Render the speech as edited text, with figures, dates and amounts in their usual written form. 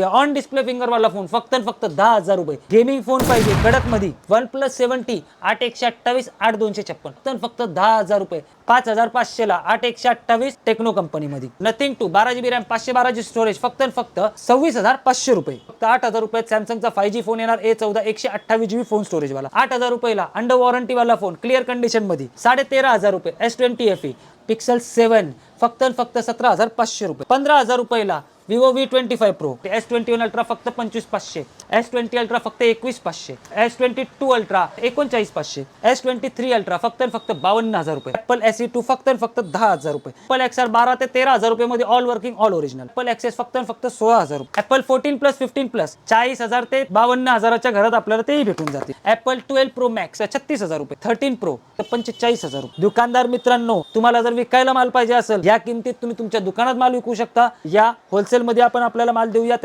On display finger वाला phone फक्त आणि फक्त 10,000 रुपये. गेमिंग फोन पाहिजे कडक मध्ये OnePlus 70 8/128 8/256 फक्त आणि फक्त 10,000 रुपये. 5,500 ला 8/128 टेक्नो कंपनी मध्ये. Nothing 2 12GB RAM 512G storage फक्त आणि फक्त 26,500 रुपये. फक्त 8,000 रुपयात सॅमसंगचा 5G फोन येणार A14 128GB फोन स्टोरेज वाला. 8,000 रुपयाला अंडर वॉरंटी वाला फोन क्लिअर कंडिशन मध्ये. 13,500 रुपये S20 FE पिक्सल 7 फक्त आणि फक्त 17,500 रुपये. 15,000 रुपयाला Vivo V25 Pro S21 Ultra फक्त 25,500. S20 Ultra फक्त 21,500. S22 Ultra 39,500. S23 Ultra फक्त आणि फक्त 52,000 रुपये. Apple SE2 फक्त आणि फक्त 10,000 रुपये. Apple XR 12 ते 13,000 मध्ये all working all original. Apple XS फक्त आणि फक्त 16,000 रुपये. Apple 14 Plus 15 Plus 40,000 ते 52,000च्या घरात आपल्याला तेही भेटून जाते. Apple 12 Pro Max 36,000 रुपये. 13 Pro 45,000 रुपये. दुकानदार मित्रांनो, तुम्हाला जर विकायला माल पाहिजे असेल या किमतीत तुम्ही तुमच्या दुकानात माल विकू शकता. या होलसेल मध्ये आपण आपल्याला माल देऊया.